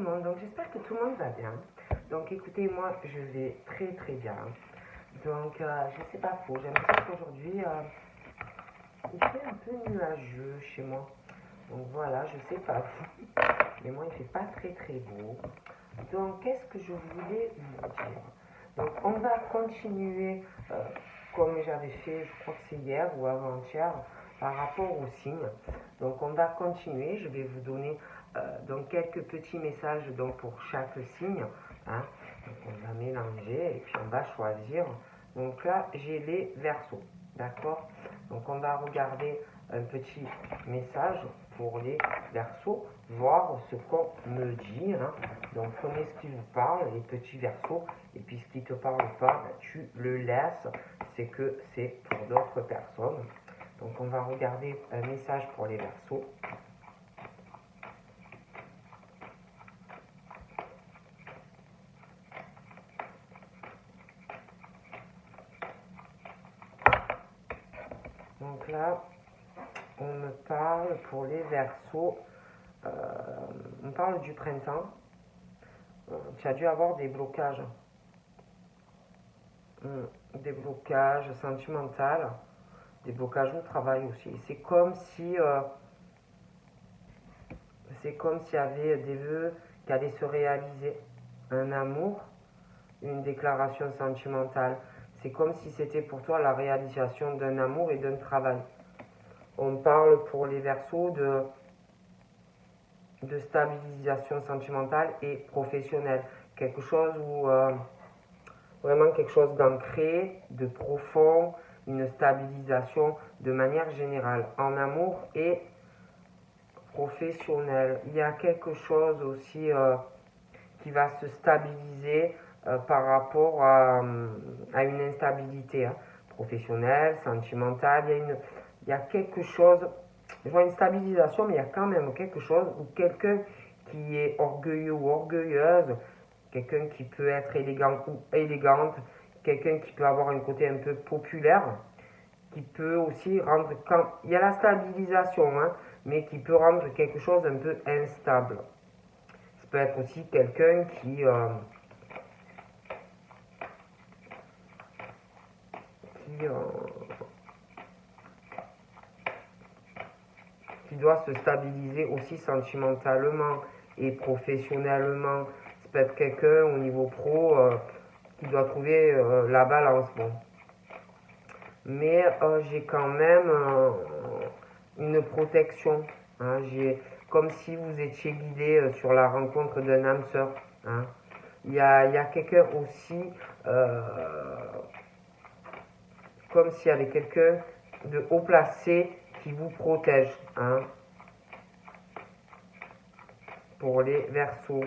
monde, donc j'espère que tout le monde va bien. Donc écoutez, moi je vais très très bien. Donc je sais pas trop, j'ai l'impression qu'aujourd'hui il fait un peu nuageux chez moi. Donc voilà, je sais pas vous, mais moi il fait pas très très beau. Donc qu'est-ce que je voulais vous dire? Donc on va continuer comme j'avais fait, je crois que c'est hier ou avant-hier, par rapport aux signes. Donc on va continuer, je vais vous donner donc quelques petits messages donc pour chaque signe. Hein. Donc on va mélanger et puis on va choisir. Donc là j'ai les Verseaux, d'accord? Donc on va regarder un petit message pour les Verseaux, voir ce qu'on me dit. Hein. Donc prenez ce qui vous parle, les petits Verseaux, et puis ce qui ne te parle pas, tu le laisses, c'est que c'est pour d'autres personnes. Donc on va regarder un message pour les Verseaux. Donc là, on me parle pour les Verseaux, on parle du printemps. Tu as dû avoir des blocages sentimentaux, des blocages au travail aussi. C'est comme si s'il y avait des vœux qui allaient se réaliser, un amour, une déclaration sentimentale. C'est comme si c'était pour toi la réalisation d'un amour et d'un travail. On parle pour les Verseaux de stabilisation sentimentale et professionnelle. Quelque chose où vraiment quelque chose d'ancré, de profond, une stabilisation de manière générale en amour et professionnel. Il y a quelque chose aussi qui va se stabiliser par rapport à une instabilité professionnelle, sentimentale. Il y a quelque chose, je vois une stabilisation, mais il y a quand même quelque chose où quelqu'un qui est orgueilleux ou orgueilleuse, quelqu'un qui peut être élégant ou élégante, quelqu'un qui peut avoir un côté un peu populaire, qui peut aussi rendre, quand il y a la stabilisation, mais qui peut rendre quelque chose un peu instable. Ça peut être aussi quelqu'un qui doit se stabiliser aussi sentimentalement et professionnellement. Ça peut être quelqu'un au niveau pro qui doit trouver la balance. Bon. Mais j'ai quand même une protection. Hein. Comme si vous étiez guidé sur la rencontre d'un âme sœur. Hein. Il y a quelqu'un aussi, comme s'il y avait quelqu'un de haut placé qui vous protège. Hein. Pour les Verseaux,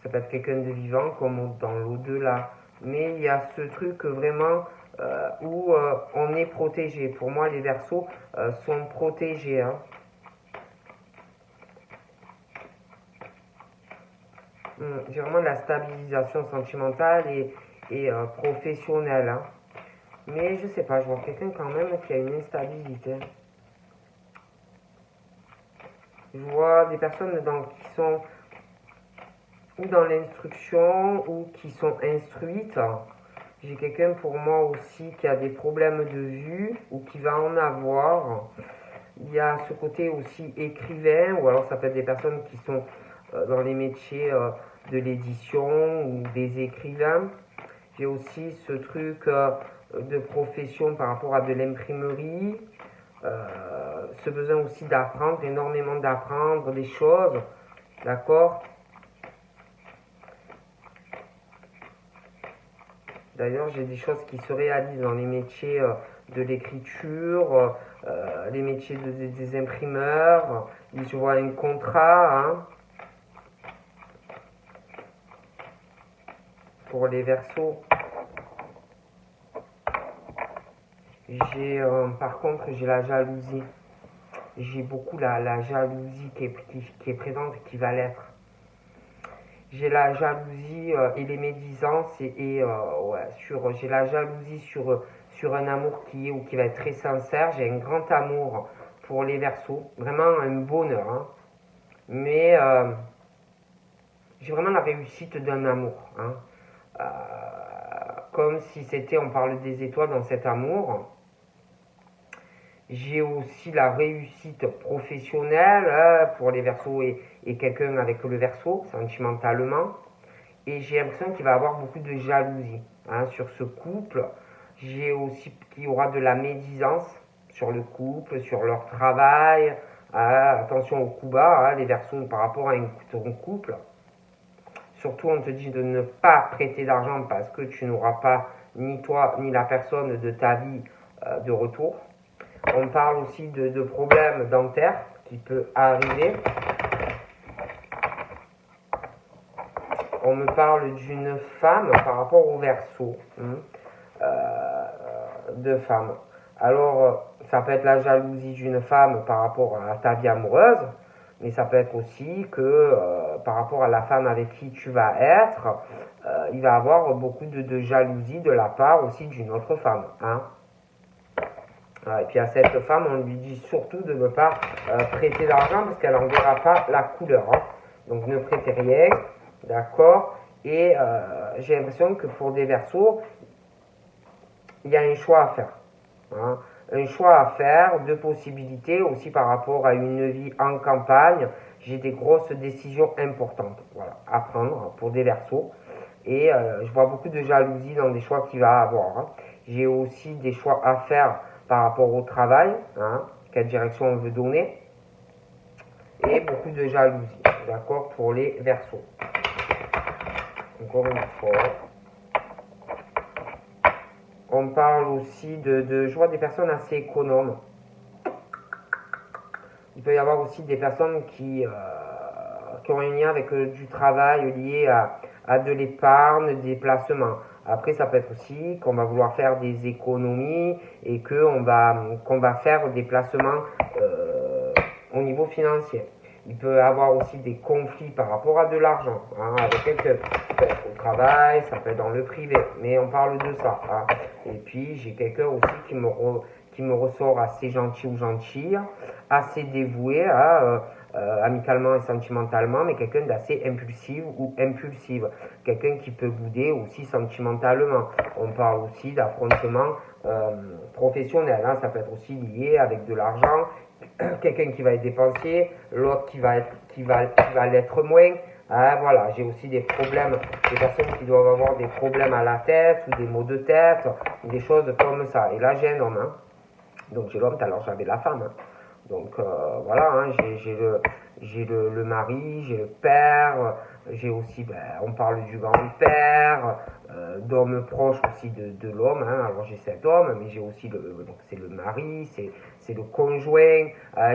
ça peut être quelqu'un de vivant comme dans l'au-delà. Mais il y a ce truc vraiment où on est protégé. Pour moi, les Verseaux sont protégés. Hein. J'ai vraiment de la stabilisation sentimentale et professionnelle. Hein. Mais je sais pas, je vois quelqu'un quand même qui a une instabilité. Je vois des personnes qui sont ou dans l'instruction ou qui sont instruites. J'ai quelqu'un pour moi aussi qui a des problèmes de vue ou qui va en avoir. Il y a ce côté aussi écrivain, ou alors ça peut être des personnes qui sont dans les métiers de l'édition ou des écrivains. J'ai aussi ce truc de profession par rapport à de l'imprimerie, ce besoin aussi d'apprendre, énormément d'apprendre des choses, d'accord? D'ailleurs, j'ai des choses qui se réalisent dans les métiers de l'écriture, les métiers des imprimeurs. Je vois un contrat hein, pour les Verseaux. Par contre, j'ai la jalousie. J'ai beaucoup la jalousie qui est présente et qui va l'être. J'ai la jalousie et les médisances j'ai la jalousie sur un amour qui va être très sincère. J'ai un grand amour pour les Verseaux, vraiment un bonheur. Hein. Mais réussite d'un amour. Hein. Comme si c'était, on parle des étoiles dans cet amour. J'ai aussi la réussite professionnelle pour les Verseaux et quelqu'un avec le Verseau, sentimentalement. Et j'ai l'impression qu'il va y avoir beaucoup de jalousie sur ce couple. J'ai aussi qu'il y aura de la médisance sur le couple, sur leur travail. Attention au coup bas, les Verseaux par rapport à ton couple. Surtout, on te dit de ne pas prêter d'argent parce que tu n'auras pas ni toi ni la personne de ta vie de retour. On parle aussi de problèmes dentaires qui peuvent arriver. On me parle d'une femme par rapport au Verseau. De femmes. Alors, ça peut être la jalousie d'une femme par rapport à ta vie amoureuse, mais ça peut être aussi que par rapport à la femme avec qui tu vas être, il va y avoir beaucoup de jalousie de la part aussi d'une autre femme. Hein. Et puis à cette femme, on lui dit surtout de ne pas prêter d'argent parce qu'elle n'en verra pas la couleur. Hein. Donc ne prêtez rien, d'accord. Et j'ai l'impression que pour des Verseaux, il y a un choix à faire. Hein. Un choix à faire, deux possibilités aussi par rapport à une vie en campagne. J'ai des grosses décisions importantes à prendre pour des Verseaux. Et je vois beaucoup de jalousie dans des choix qu'il va avoir. Hein. J'ai aussi des choix à faire par rapport au travail, quelle direction on veut donner. Et beaucoup de jalousie, d'accord, pour les Verseaux. Encore une fois. On parle aussi je vois des personnes assez économes. Il peut y avoir aussi des personnes qui ont un lien avec du travail lié à de l'épargne, des placements. Après, ça peut être aussi qu'on va vouloir faire des économies et qu'on va faire des placements au niveau financier. Il peut y avoir aussi des conflits par rapport à de l'argent, avec quelqu'un. Ça peut être au travail, ça peut être dans le privé, mais on parle de ça. Hein. Et puis, j'ai quelqu'un aussi qui me ressort assez gentil ou gentille, assez dévoué, amicalement et sentimentalement, mais quelqu'un d'assez impulsif ou impulsive. Quelqu'un qui peut bouder aussi sentimentalement. On parle aussi d'affrontement professionnel. Hein. Ça peut être aussi lié avec de l'argent. Quelqu'un qui va être dépensier, l'autre qui va l'être moins. Voilà, j'ai aussi des problèmes, des personnes qui doivent avoir des problèmes à la tête ou des maux de tête, des choses comme ça. Et là, j'ai un homme. Hein. Donc, j'ai l'homme, alors j'avais la femme. Hein. Donc, voilà, hein, j'ai le mari, j'ai le père, j'ai aussi, on parle du grand-père, d'hommes proches aussi de l'homme. Hein. Alors, j'ai cet homme, mais j'ai aussi donc c'est le mari, c'est le conjoint,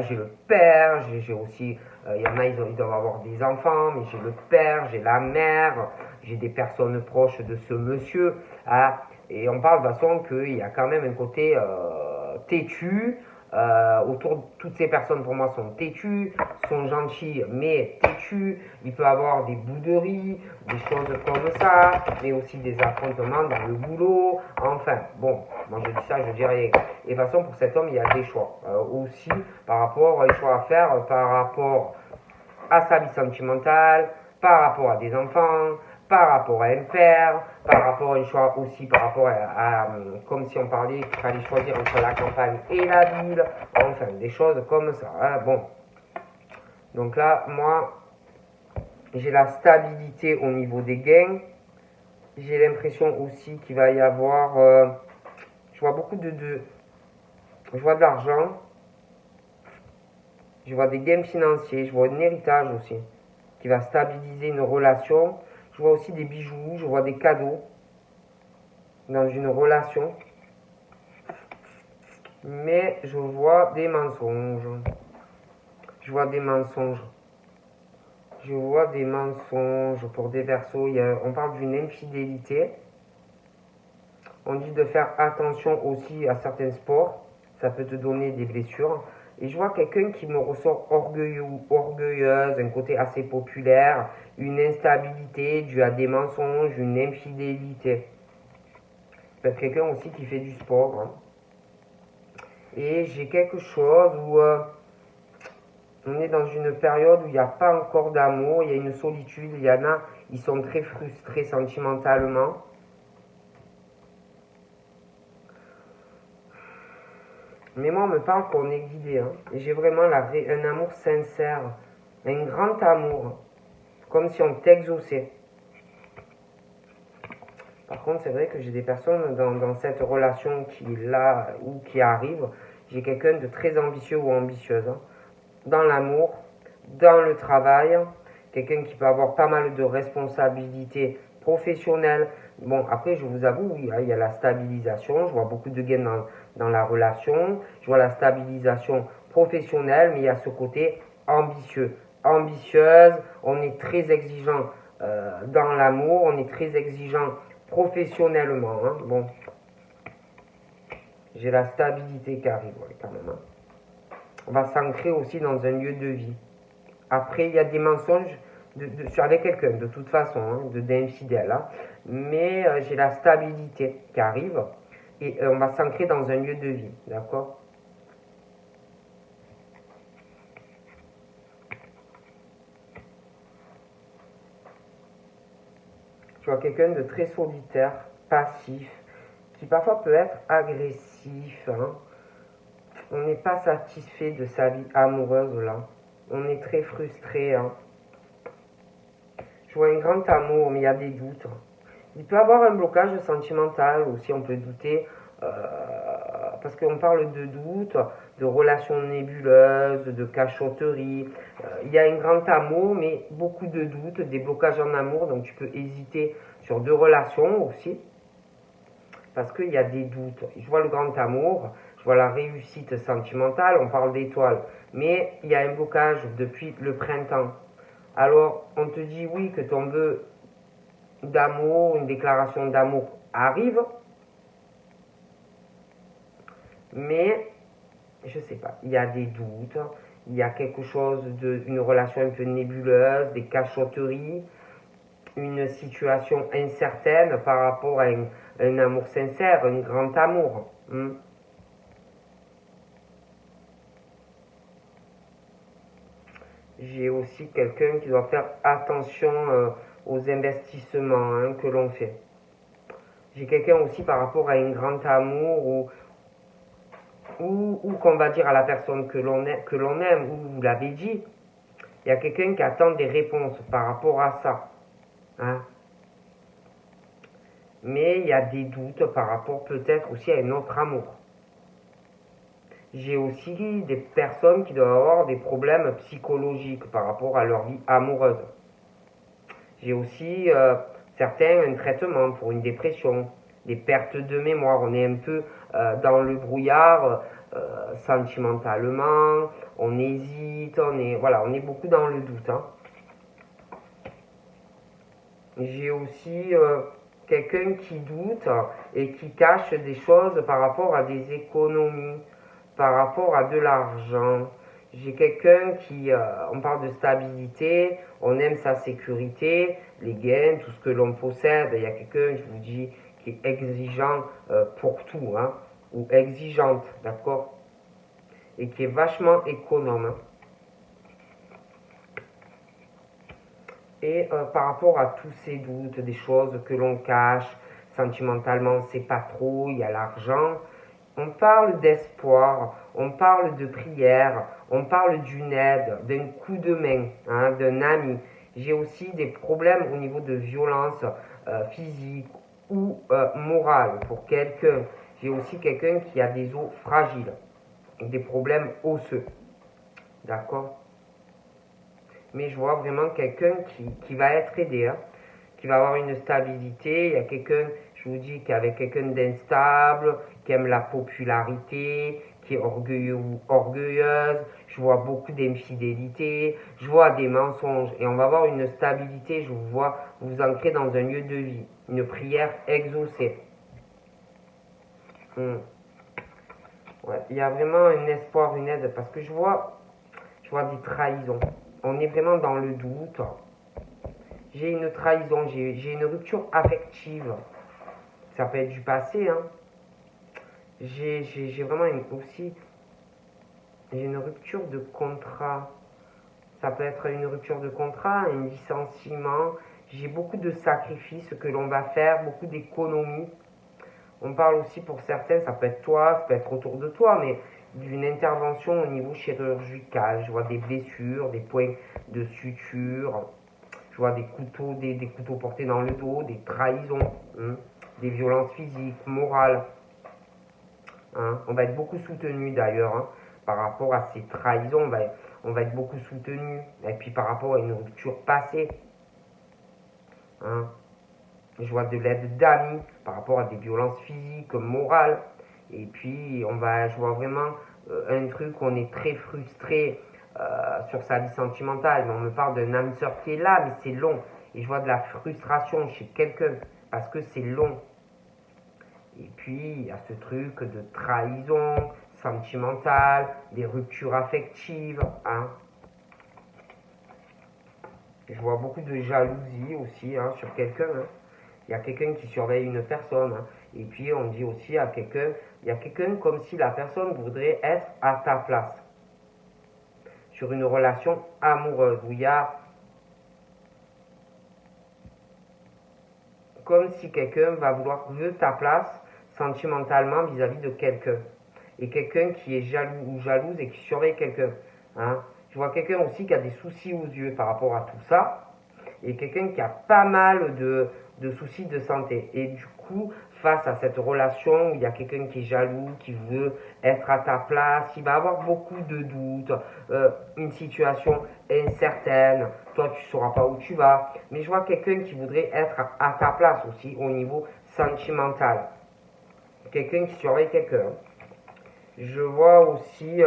j'ai le père, j'ai aussi, il y en a, ils doivent avoir des enfants, mais j'ai le père, j'ai la mère, j'ai des personnes proches de ce monsieur. Et on parle de toute façon qu'il y a quand même un côté têtu. Autour de toutes ces personnes pour moi sont têtues, sont gentilles mais têtues. Il peut y avoir des bouderies, des choses comme ça, mais aussi des affrontements dans le boulot. Enfin, bon, moi je dis ça, je dirais. Et de toute façon, pour cet homme, il y a des choix. Aussi, par rapport aux choix à faire, par rapport à sa vie sentimentale, par rapport à des enfants, par rapport à un père, par rapport à un choix aussi, par rapport à comme si on parlait qu'il fallait choisir entre la campagne et la ville, enfin des choses comme ça. Hein, bon, donc là, moi, j'ai la stabilité au niveau des gains. J'ai l'impression aussi qu'il va y avoir, je vois beaucoup je vois de l'argent, je vois des gains financiers, je vois un héritage aussi qui va stabiliser une relation. Je vois aussi des bijoux, je vois des cadeaux dans une relation. Mais je vois des mensonges. Je vois des mensonges. Je vois des mensonges pour des Verseaux. On parle d'une infidélité. On dit de faire attention aussi à certains sports. Ça peut te donner des blessures. Et je vois quelqu'un qui me ressort orgueilleux ou orgueilleuse, un côté assez populaire, une instabilité due à des mensonges, une infidélité. Peut-être quelqu'un aussi qui fait du sport. Hein. Et j'ai quelque chose où On est dans une période où il n'y a pas encore d'amour, il y a une solitude, il y en a, ils sont très frustrés sentimentalement. Mais moi, on me parle qu'on est guidé. Hein. Et j'ai vraiment un amour sincère, un grand amour, comme si on t'exauçait. Par contre, c'est vrai que j'ai des personnes dans cette relation qui est là ou qui arrive. J'ai quelqu'un de très ambitieux ou ambitieuse. Hein. Dans l'amour, dans le travail, quelqu'un qui peut avoir pas mal de responsabilités professionnelles. Bon, après, je vous avoue, oui, il y a la stabilisation. Je vois beaucoup de gains dans la relation. Je vois la stabilisation professionnelle, mais il y a ce côté ambitieux. Ambitieuse, on est très exigeant dans l'amour, on est très exigeant professionnellement. Hein. Bon, j'ai la stabilité qui arrive, ouais, quand même. Hein. On va s'ancrer aussi dans un lieu de vie. Après, il y a des mensonges avec quelqu'un, de toute façon, hein, d'infidèle. Hein. Mais j'ai la stabilité qui arrive et on va s'ancrer dans un lieu de vie, d'accord? Tu vois quelqu'un de très solitaire, passif, qui parfois peut être agressif. Hein. On n'est pas satisfait de sa vie amoureuse là. On est très frustré. Hein. Je vois un grand amour, mais il y a des doutes. Il peut y avoir un blocage sentimental aussi, on peut douter, parce qu'on parle de doute, de relations nébuleuses, de cachotterie. Il y a un grand amour, mais beaucoup de doutes, des blocages en amour, donc tu peux hésiter sur deux relations aussi, parce qu'il y a des doutes. Je vois le grand amour, je vois la réussite sentimentale, on parle d'étoiles, mais il y a un blocage depuis le printemps. Alors, on te dit oui que ton vœu d'amour, une déclaration d'amour arrive, mais je sais pas, il y a des doutes, il y a quelque chose une relation un peu nébuleuse, des cachotteries, une situation incertaine par rapport à un amour sincère, un grand amour. J'ai aussi quelqu'un qui doit faire attention aux investissements hein, que l'on fait. J'ai quelqu'un aussi par rapport à un grand amour ou qu'on va dire à la personne que l'on aime, ou vous l'avez dit, il y a quelqu'un qui attend des réponses par rapport à ça. Hein. Mais il y a des doutes par rapport peut-être aussi à un autre amour. J'ai aussi des personnes qui doivent avoir des problèmes psychologiques par rapport à leur vie amoureuse. J'ai aussi certains un traitement pour une dépression, des pertes de mémoire. On est un peu dans le brouillard sentimentalement, on hésite, on est beaucoup dans le doute. Hein. J'ai aussi quelqu'un qui doute et qui cache des choses par rapport à des économies, par rapport à de l'argent. J'ai quelqu'un on parle de stabilité, on aime sa sécurité, les gains, tout ce que l'on possède. Il y a quelqu'un, je vous dis, qui est exigeant pour tout, hein, ou exigeante, d'accord, et qui est vachement économe. Hein. Et par rapport à tous ces doutes, des choses que l'on cache, sentimentalement, on ne sait pas trop, il y a l'argent, on parle d'espoir, on parle de prière, on parle d'une aide, d'un coup de main, hein, d'un ami. J'ai aussi des problèmes au niveau de violence physique ou morale pour quelqu'un. J'ai aussi quelqu'un qui a des os fragiles, des problèmes osseux. D'accord? Mais je vois vraiment quelqu'un qui va être aidé, hein, qui va avoir une stabilité. Il y a quelqu'un, je vous dis, qui est avec quelqu'un d'instable, qui aime la popularité, qui est orgueilleux ou orgueilleuse. Je vois beaucoup d'infidélité, je vois des mensonges. Et on va avoir une stabilité, je vous vois vous ancrer dans un lieu de vie, une prière exaucée. Ouais, il y a vraiment un espoir, une aide, parce que je vois des trahisons. On est vraiment dans le doute. J'ai une trahison, j'ai une rupture affective. Ça peut être du passé. Hein. J'ai vraiment aussi j'ai une rupture de contrat. Ça peut être une rupture de contrat, un licenciement. J'ai beaucoup de sacrifices que l'on va faire, beaucoup d'économies. On parle aussi pour certains, ça peut être toi, ça peut être autour de toi, mais d'une intervention au niveau chirurgical. Je vois des blessures, des points de suture, je vois des couteaux, des couteaux portés dans le dos, des trahisons, hein, des violences physiques, morales. Hein. On va être beaucoup soutenu d'ailleurs hein, par rapport à ces trahisons. On va être beaucoup soutenu. Et puis par rapport à une rupture passée. Hein. Je vois de l'aide d'amis par rapport à des violences physiques, morales. Et puis je vois vraiment un truc où on est très frustré sur sa vie sentimentale. Mais on me parle d'un âme sœur qui est là, mais c'est long. Et je vois de la frustration chez quelqu'un parce que c'est long. Et puis, il y a ce truc de trahison sentimentale, des ruptures affectives. Hein. Je vois beaucoup de jalousie aussi hein, sur quelqu'un. Hein. Il y a quelqu'un qui surveille une personne. Hein. Et puis, on dit aussi à quelqu'un, il y a quelqu'un comme si la personne voudrait être à ta place. Sur une relation amoureuse où il y a comme si quelqu'un veut ta place sentimentalement vis-à-vis de quelqu'un. Et quelqu'un qui est jaloux ou jalouse et qui surveille quelqu'un. Hein. Je vois quelqu'un aussi qui a des soucis aux yeux par rapport à tout ça. Et quelqu'un qui a pas mal de soucis de santé. Et du coup, face à cette relation où il y a quelqu'un qui est jaloux, qui veut être à ta place, il va avoir beaucoup de doutes, une situation incertaine, toi tu ne sauras pas où tu vas. Mais je vois quelqu'un qui voudrait être à ta place aussi au niveau sentimental. Quelqu'un qui surveille quelqu'un. Je vois aussi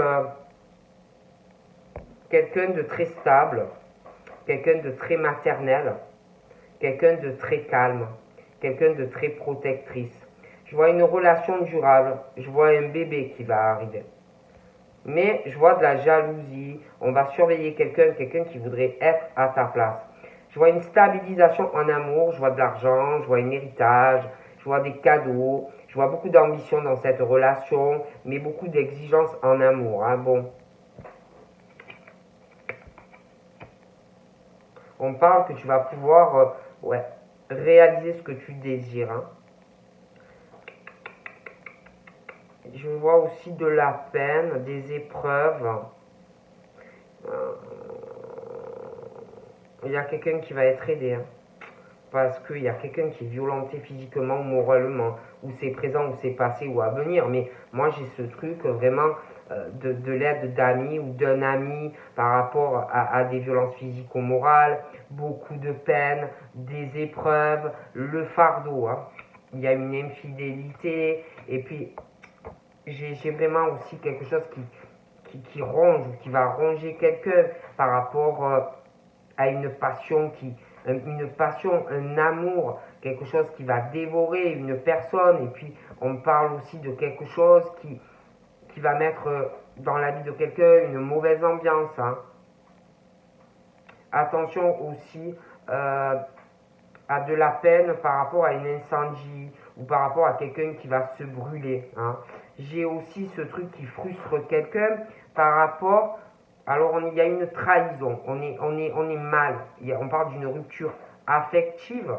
quelqu'un de très stable, quelqu'un de très maternel, quelqu'un de très calme, quelqu'un de très protectrice. Je vois une relation durable, je vois un bébé qui va arriver. Mais je vois de la jalousie, on va surveiller quelqu'un qui voudrait être à ta place. Je vois une stabilisation en amour, je vois de l'argent, je vois un héritage, je vois des cadeaux, je vois beaucoup d'ambition dans cette relation, mais beaucoup d'exigences en amour. Hein. Bon. On parle que tu vas pouvoir réaliser ce que tu désires. Hein. Je vois aussi de la peine, des épreuves. Il y a quelqu'un qui va être aidé. Hein, parce qu'il y a quelqu'un qui est violenté physiquement ou moralement. Ou c'est présent, ou c'est passé, ou à venir. Mais moi, j'ai ce truc vraiment de l'aide d'amis ou d'un ami par rapport à des violences physiques ou morales. Beaucoup de peine, des épreuves, le fardeau. Hein. Il y a une infidélité. Et puis, j'ai vraiment aussi quelque chose qui ronge, qui va ronger quelqu'un par rapport à une passion un amour, quelque chose qui va dévorer une personne. Et puis, on parle aussi de quelque chose qui va mettre dans la vie de quelqu'un une mauvaise ambiance. Hein. Attention aussi à de la peine par rapport à un incendie ou par rapport à quelqu'un qui va se brûler. Hein. J'ai aussi ce truc qui frustre quelqu'un par rapport... Alors il y a une trahison, on est mal, on parle d'une rupture affective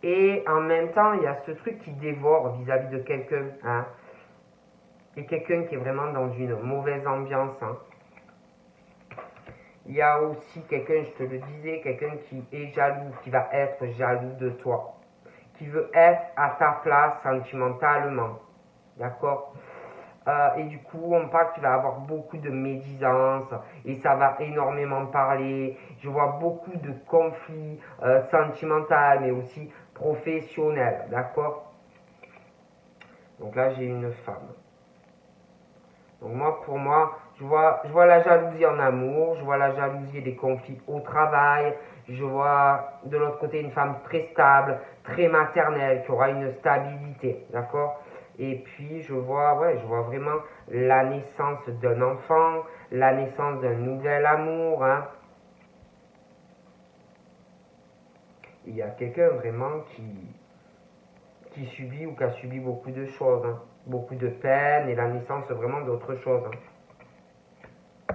et en même temps il y a ce truc qui dévore vis-à-vis de quelqu'un. Hein. Et quelqu'un qui est vraiment dans une mauvaise ambiance. Hein. Il y a aussi quelqu'un, je te le disais, quelqu'un qui est jaloux, qui va être jaloux de toi, qui veut être à ta place sentimentalement. D'accord? Et du coup, on parle qu'il va avoir beaucoup de médisance et ça va énormément parler. Je vois beaucoup de conflits sentimentaux, mais aussi professionnels. D'accord? Donc là, j'ai une femme. Donc pour moi, je vois la jalousie en amour, je vois la jalousie et des conflits au travail, je vois de l'autre côté une femme très stable, très maternelle, qui aura une stabilité, d'accord? Et puis je vois vraiment la naissance d'un enfant, la naissance d'un nouvel amour. Hein. Il y a quelqu'un vraiment qui subit ou qui a subi beaucoup de choses, hein. Beaucoup de peine et la naissance vraiment d'autre chose. Hein.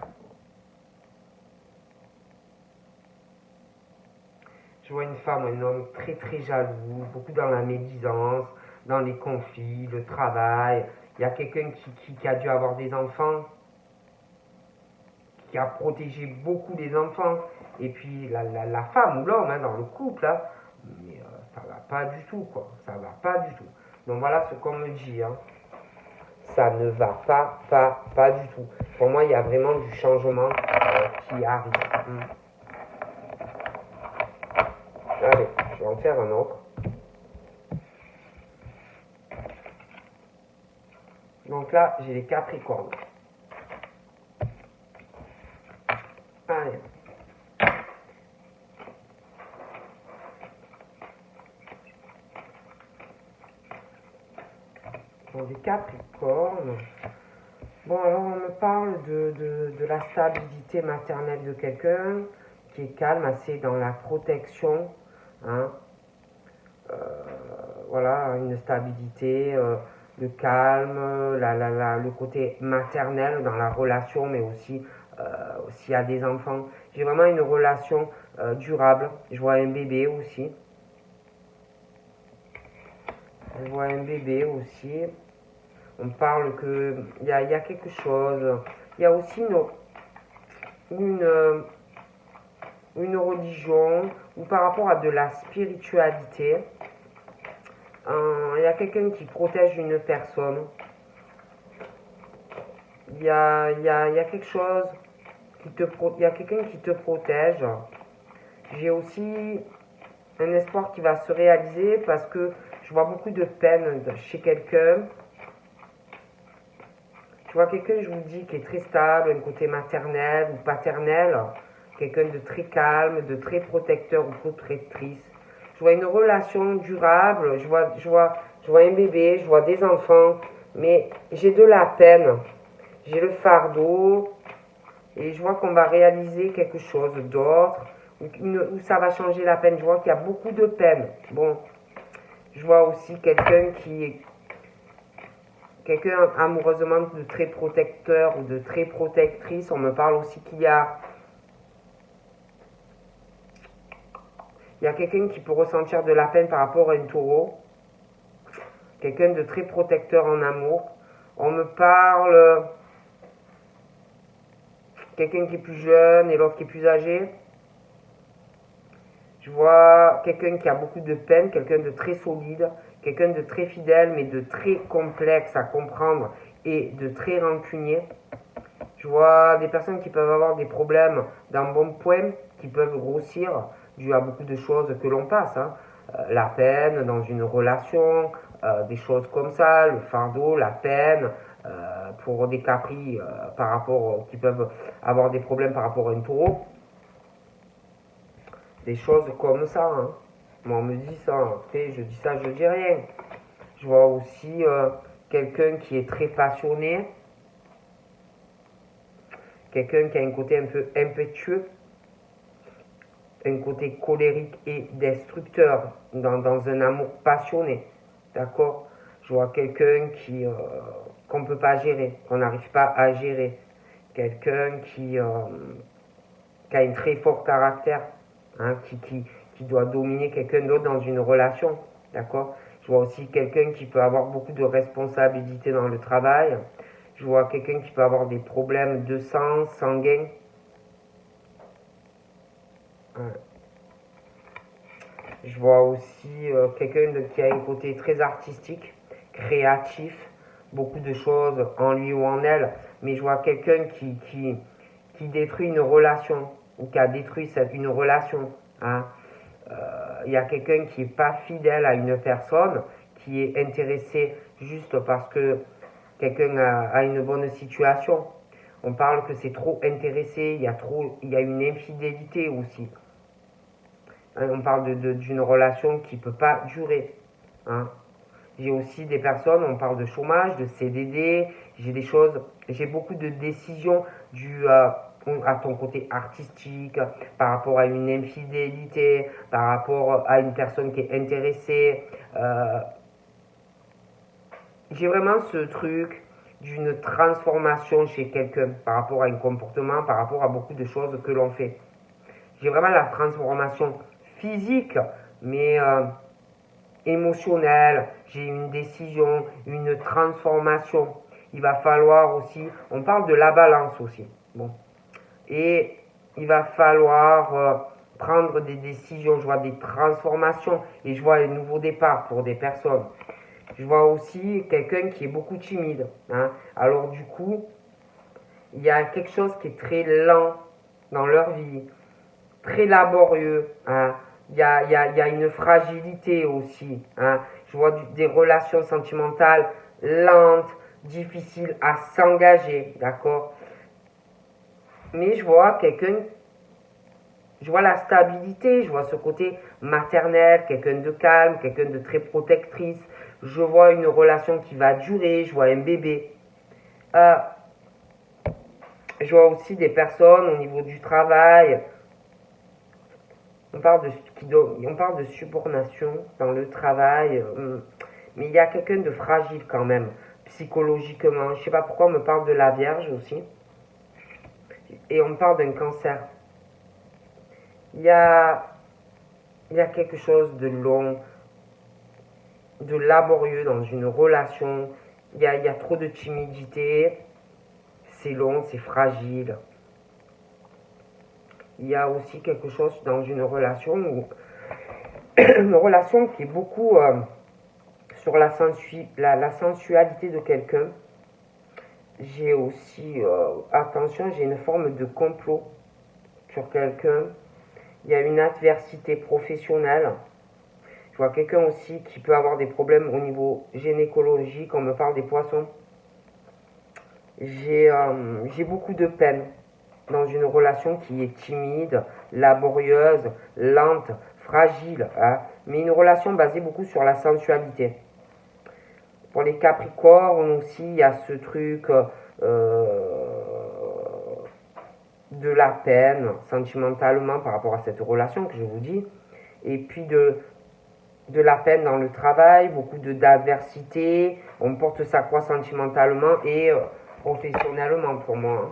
Je vois une femme ou un homme très très jaloux, beaucoup dans la médisance, dans les conflits, le travail. Il y a quelqu'un qui a dû avoir des enfants, qui a protégé beaucoup des enfants. Et puis la femme ou l'homme, hein, dans le couple, hein, mais ça va pas du tout, quoi. Ça va pas du tout. Donc voilà ce qu'on me dit, hein. Ça ne va pas du tout. Pour moi, il y a vraiment du changement qui arrive. Allez, je vais en faire un autre. Donc là, j'ai les Capricornes. Allez. Donc les Capricornes. Bon, alors on me parle de la stabilité maternelle de quelqu'un qui est calme, assez dans la protection. Hein. Voilà, une stabilité, le calme, le côté maternel dans la relation, mais aussi s'il y a des enfants. J'ai vraiment une relation durable. Je vois un bébé aussi. Je vois un bébé aussi. On parle qu'il y a quelque chose. Il y a aussi une religion ou par rapport à de la spiritualité. Il y a quelqu'un qui protège une personne. Il y a quelque chose il y a quelqu'un qui te protège. J'ai aussi un espoir qui va se réaliser parce que je vois beaucoup de peine chez quelqu'un. Je vois quelqu'un, je vous dis, qui est très stable, un côté maternel ou paternel, quelqu'un de très calme, de très protecteur ou protectrice. Je vois une relation durable, je vois un bébé, je vois des enfants, mais j'ai de la peine, j'ai le fardeau, et je vois qu'on va réaliser quelque chose d'autre, où ça va changer la peine. Je vois qu'il y a beaucoup de peine. Bon, je vois aussi quelqu'un amoureusement de très protecteur ou de très protectrice. On me parle aussi qu'il y a quelqu'un qui peut ressentir de la peine par rapport à un taureau. Quelqu'un de très protecteur en amour. On me parle quelqu'un qui est plus jeune et l'autre qui est plus âgé. Je vois quelqu'un qui a beaucoup de peine, quelqu'un de très solide, quelqu'un de très fidèle, mais de très complexe à comprendre et de très rancunier. Je vois des personnes qui peuvent avoir des problèmes d'embonpoint, qui peuvent grossir, dû à beaucoup de choses que l'on passe. Hein. La peine dans une relation, des choses comme ça, le fardeau, la peine, pour des capris par rapport, qui peuvent avoir des problèmes par rapport à une taureau. Des choses comme ça. Hein. Moi, on me dit ça. Après, je dis ça, je dis rien. Je vois aussi quelqu'un qui est très passionné. Quelqu'un qui a un côté un peu impétueux. Un côté colérique et destructeur. Dans un amour passionné. D'accord? Je vois quelqu'un qu'on ne peut pas gérer. Qu'on n'arrive pas à gérer. Quelqu'un qui a un très fort caractère. Hein, qui doit dominer quelqu'un d'autre dans une relation, d'accord? Je vois aussi quelqu'un qui peut avoir beaucoup de responsabilités dans le travail. Je vois quelqu'un qui peut avoir des problèmes de sang, sanguin. Je vois aussi quelqu'un qui a un côté très artistique, créatif, beaucoup de choses en lui ou en elle. Mais je vois quelqu'un qui détruit une relation ou qui a détruit une relation. Hein. Il y a quelqu'un qui n'est pas fidèle à une personne, qui est intéressé juste parce que quelqu'un a une bonne situation. On parle que c'est trop intéressé, il y a une infidélité aussi. Hein, on parle d'une relation qui ne peut pas durer. Hein. J'ai aussi des personnes, on parle de chômage, de CDD, j'ai beaucoup de décisions dues à ton côté artistique, par rapport à une infidélité, par rapport à une personne qui est intéressée. J'ai vraiment ce truc d'une transformation chez quelqu'un par rapport à un comportement, par rapport à beaucoup de choses que l'on fait. J'ai vraiment la transformation physique, mais émotionnelle. J'ai une décision, une transformation. Il va falloir aussi, on parle de la balance aussi. Bon. Et il va falloir prendre des décisions. Je vois des transformations et je vois un nouveau départ pour des personnes. Je vois aussi quelqu'un qui est beaucoup timide. Hein. Alors du coup, il y a quelque chose qui est très lent dans leur vie, très laborieux. Hein. Il y a une fragilité aussi. Hein. Je vois des relations sentimentales lentes, difficiles à s'engager, d'accord. Mais je vois je vois la stabilité, je vois ce côté maternel, quelqu'un de calme, quelqu'un de très protectrice. Je vois une relation qui va durer, je vois un bébé. Je vois aussi des personnes au niveau du travail. On parle de subordination dans le travail, mais il y a quelqu'un de fragile quand même, psychologiquement. Je ne sais pas pourquoi on me parle de la Vierge aussi. Et on me parle d'un cancer. Il y a, il y a quelque chose de long, de laborieux dans une relation. Il y a trop de timidité. C'est long, c'est fragile. Il y a aussi quelque chose dans une relation une relation qui est beaucoup sur la sensualité de quelqu'un. J'ai aussi, attention, j'ai une forme de complot sur quelqu'un. Il y a une adversité professionnelle. Je vois quelqu'un aussi qui peut avoir des problèmes au niveau gynécologique. On me parle des poissons. J'ai beaucoup de peine dans une relation qui est timide, laborieuse, lente, fragile. Hein, mais une relation basée beaucoup sur la sensualité. Pour les Capricornes aussi, il y a ce truc de la peine sentimentalement par rapport à cette relation que je vous dis. Et puis de la peine dans le travail, beaucoup d'adversité. On porte sa croix sentimentalement et professionnellement pour moi. Hein.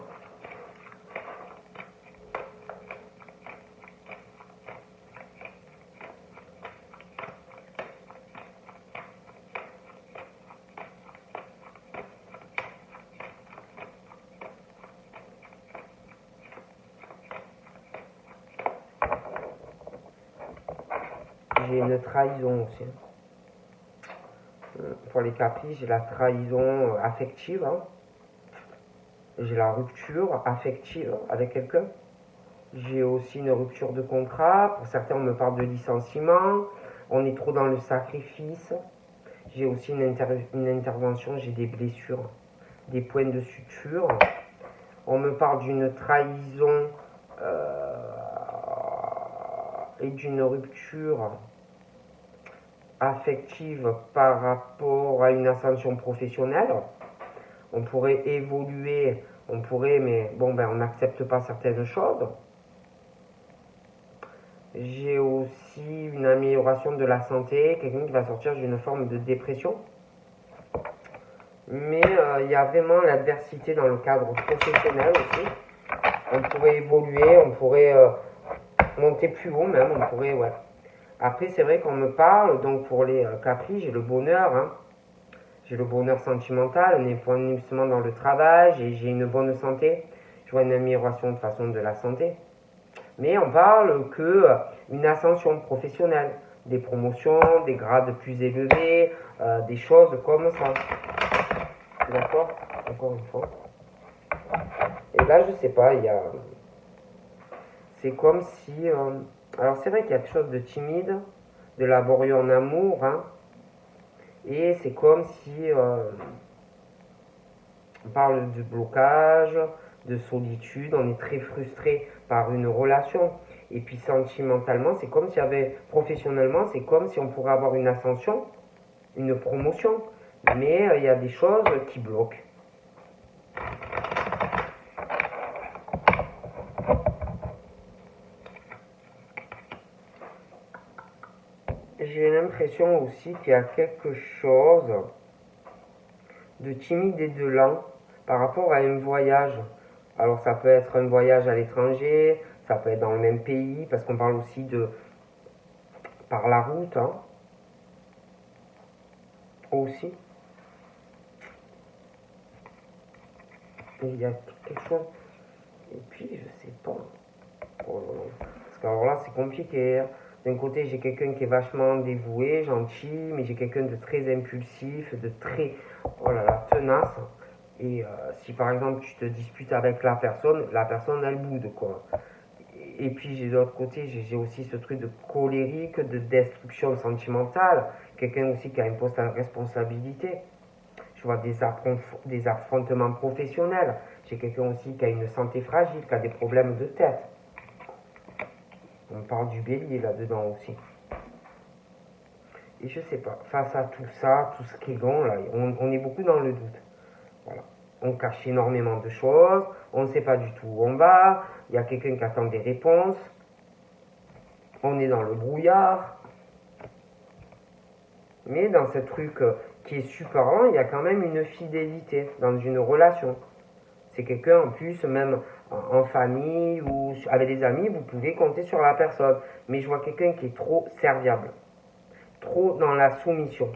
J'ai une trahison aussi. Pour les Capris, j'ai la trahison affective. Hein. J'ai la rupture affective avec quelqu'un. J'ai aussi une rupture de contrat. Pour certains, on me parle de licenciement. On est trop dans le sacrifice. J'ai aussi une intervention, j'ai des blessures, des points de suture. On me parle d'une trahison et d'une rupture affective par rapport à une ascension professionnelle. On pourrait évoluer, mais bon, ben, on n'accepte pas certaines choses. J'ai aussi une amélioration de la santé, quelqu'un qui va sortir d'une forme de dépression. Mais il y a vraiment l'adversité dans le cadre professionnel aussi. On pourrait évoluer, on pourrait monter plus haut même, on pourrait, ouais. Après, c'est vrai qu'on me parle, donc pour les Capri, j'ai le bonheur, hein. J'ai le bonheur sentimental, un épanouissement dans le travail, j'ai une bonne santé. Je vois une amélioration de façon de la santé. Mais on parle que une ascension professionnelle, des promotions, des grades plus élevés, des choses comme ça. D'accord? Encore une fois. Et là, je sais pas, il y a. C'est comme si. Alors, c'est vrai qu'il y a quelque chose de timide, de laborieux en amour, hein. Et c'est comme si. On parle de blocage, de solitude, on est très frustré par une relation. Et puis sentimentalement, c'est comme s'il y avait, professionnellement, c'est comme si on pourrait avoir une ascension, une promotion. Mais il y a des choses qui bloquent. J'ai l'impression aussi qu'il y a quelque chose de timide et de lent par rapport à un voyage. Alors ça peut être un voyage à l'étranger, ça peut être dans le même pays, parce qu'on parle aussi par la route, hein, aussi. Et il y a quelque chose. Et puis, je sais pas. Oh là là. Parce qu'alors là, c'est compliqué. Hein. D'un côté, j'ai quelqu'un qui est vachement dévoué, gentil, mais j'ai quelqu'un de très impulsif, de très, oh là là, tenace. Et si par exemple tu te disputes avec la personne elle boude quoi. Et puis j'ai de l'autre côté, j'ai aussi ce truc de colérique, de destruction sentimentale, quelqu'un aussi qui a une poste à responsabilité. Je vois des affrontements professionnels. J'ai quelqu'un aussi qui a une santé fragile, qui a des problèmes de tête. On parle du bélier là-dedans aussi. Et je sais pas, face à tout ça, tout ce qui est grand là, on est beaucoup dans le doute. Voilà. On cache énormément de choses, on ne sait pas du tout où on va, il y a quelqu'un qui attend des réponses, on est dans le brouillard. Mais dans ce truc qui est super, il y a quand même une fidélité dans une relation. C'est quelqu'un en plus, même en famille ou avec des amis, vous pouvez compter sur la personne. Mais je vois quelqu'un qui est trop serviable, trop dans la soumission.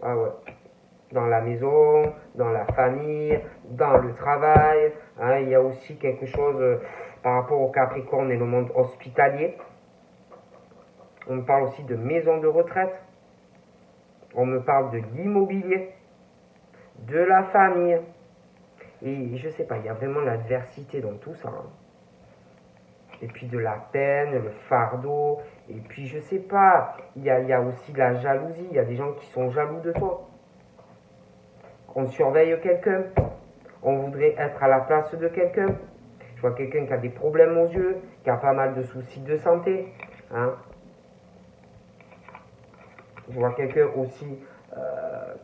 Ah ouais. Dans la maison, dans la famille, dans le travail. Hein, il y a aussi quelque chose par rapport au Capricorne et le monde hospitalier. On me parle aussi de maison de retraite. On me parle de l'immobilier, de la famille. Et je sais pas, il y a vraiment l'adversité dans tout ça. Hein. Et puis de la peine, le fardeau. Et puis je sais pas, il y a aussi la jalousie. Il y a des gens qui sont jaloux de toi. On surveille quelqu'un. On voudrait être à la place de quelqu'un. Je vois quelqu'un qui a des problèmes aux yeux, qui a pas mal de soucis de santé. Hein. Je vois quelqu'un aussi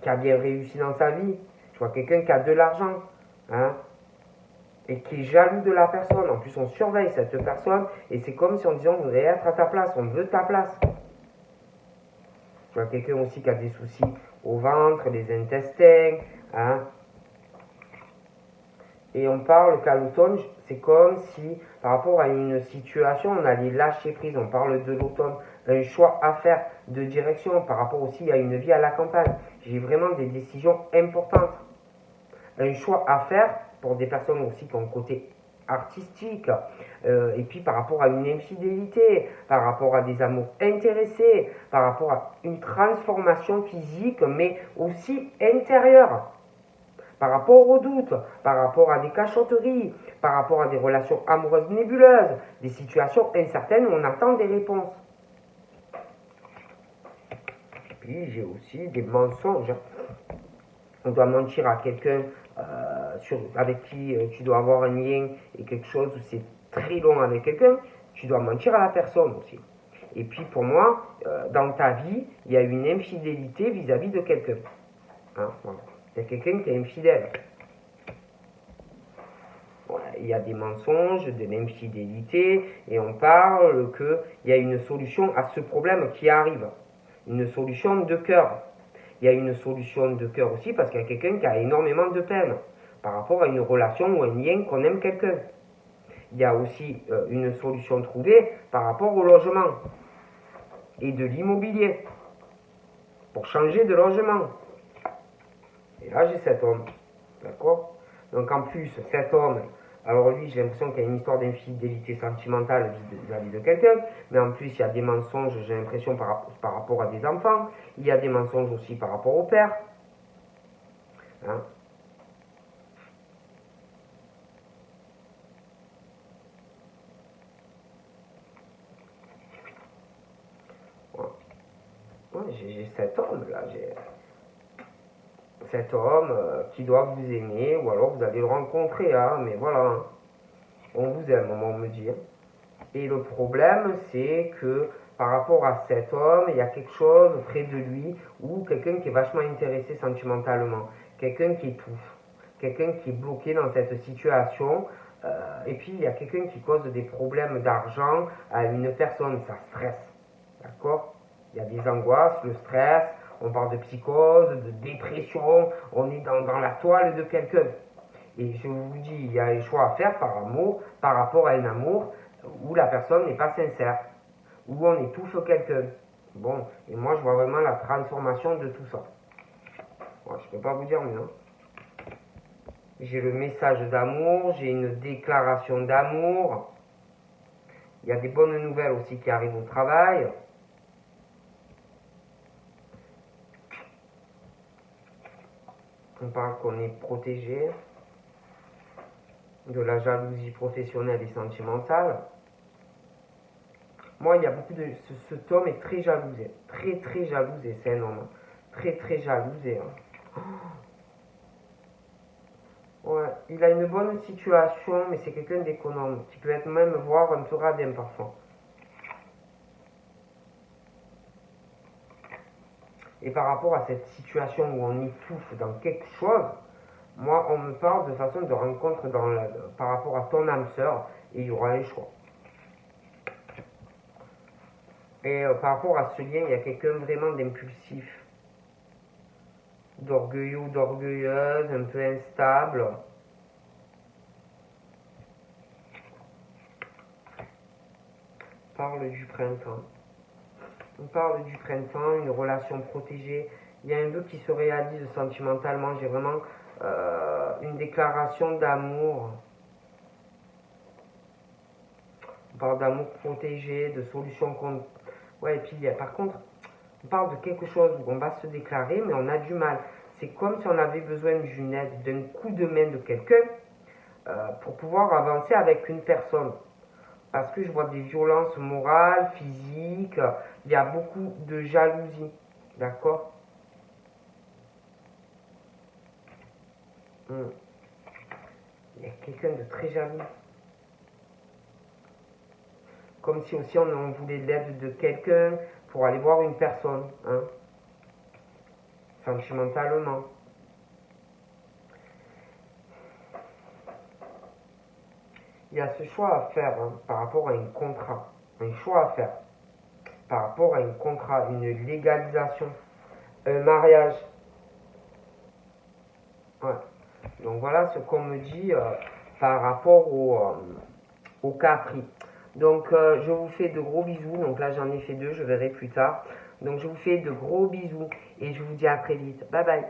qui a bien réussi dans sa vie. Je vois quelqu'un qui a de l'argent. Hein, et qui est jaloux de la personne. En plus, on surveille cette personne et c'est comme si on disait on voudrait être à ta place, on veut ta place. Je vois quelqu'un aussi qui a des soucis au ventre, les intestins. Hein, et on parle qu'à l'automne, c'est comme si par rapport à une situation, on allait lâcher prise. On parle de l'automne, un choix à faire de direction par rapport aussi à une vie à la campagne. J'ai vraiment des décisions importantes. Un choix à faire pour des personnes aussi qui ont un côté artistique, et puis par rapport à une infidélité, par rapport à des amours intéressés, par rapport à une transformation physique, mais aussi intérieure, par rapport aux doutes, par rapport à des cachotteries, par rapport à des relations amoureuses nébuleuses, des situations incertaines où on attend des réponses. Puis j'ai aussi des mensonges. On doit mentir à quelqu'un avec qui tu dois avoir un lien et quelque chose où c'est très long avec quelqu'un, tu dois mentir à la personne aussi. Et puis pour moi, dans ta vie, il y a une infidélité vis-à-vis de quelqu'un. Hein, voilà. Il y a quelqu'un qui est infidèle. Voilà. Il y a des mensonges, de l'infidélité, et on parle qu'il y a une solution à ce problème qui arrive. Une solution de cœur. Il y a une solution de cœur aussi parce qu'il y a quelqu'un qui a énormément de peine par rapport à une relation ou un lien qu'on aime quelqu'un. Il y a aussi une solution trouvée par rapport au logement et de l'immobilier pour changer de logement. Et là, j'ai cet homme. D'accord? Donc en plus, cet homme, alors lui, j'ai l'impression qu'il y a une histoire d'infidélité sentimentale vis-à-vis de quelqu'un, mais en plus, il y a des mensonges, j'ai l'impression, par rapport à des enfants. Il y a des mensonges aussi par rapport au père. Hein? Ouais, j'ai cet homme là, cet homme qui doit vous aimer, ou alors vous allez le rencontrer, hein, mais voilà, hein. On vous aime, on me dit. Et le problème, c'est que par rapport à cet homme, il y a quelque chose près de lui, ou quelqu'un qui est vachement intéressé sentimentalement, quelqu'un qui étouffe, quelqu'un qui est bloqué dans cette situation, et puis il y a quelqu'un qui cause des problèmes d'argent à une personne, ça stresse, d'accord? Il y a des angoisses, le stress, on parle de psychose, de dépression, on est dans la toile de quelqu'un. Et je vous dis, il y a un choix à faire par amour, par rapport à un amour où la personne n'est pas sincère, où on étouffe quelqu'un. Bon, et moi, je vois vraiment la transformation de tout ça. Bon, je peux pas vous dire mieux. Hein. J'ai le message d'amour, j'ai une déclaration d'amour. Il y a des bonnes nouvelles aussi qui arrivent au travail. On parle qu'on est protégé de la jalousie professionnelle et sentimentale. Moi, il y a beaucoup de... Cet homme est très jalousé. Très, très jalousé. C'est un homme. Très, très jalousé. Hein. Ouais, il a une bonne situation, mais c'est quelqu'un d'économe. Qui peut être même voir un peu radin parfois. Et par rapport à cette situation où on étouffe dans quelque chose, moi, on me parle de façon de rencontre par rapport à ton âme sœur, et il y aura un choix. Et par rapport à ce lien, il y a quelqu'un vraiment d'impulsif, d'orgueilleux ou d'orgueilleuse, un peu instable. On parle du printemps. On parle du printemps, une relation protégée. Il y a un vœu qui se réalise sentimentalement. J'ai vraiment une déclaration d'amour. On parle d'amour protégé, de solutions contre... Ouais, et puis par contre, on parle de quelque chose où on va se déclarer, mais on a du mal. C'est comme si on avait besoin d'une aide, d'un coup de main de quelqu'un pour pouvoir avancer avec une personne. Parce que je vois des violences morales, physiques, il y a beaucoup de jalousie. D'accord? Il y a quelqu'un de très jaloux. Comme si aussi on voulait l'aide de quelqu'un pour aller voir une personne. Hein? Sentimentalement. Il y a ce choix à faire hein, par rapport à un contrat. Un choix à faire par rapport à un contrat, une légalisation, un mariage. Ouais. Donc voilà ce qu'on me dit par rapport au cas pris. Donc je vous fais de gros bisous. Donc là j'en ai fait 2, je verrai plus tard. Donc je vous fais de gros bisous et je vous dis à très vite. Bye bye.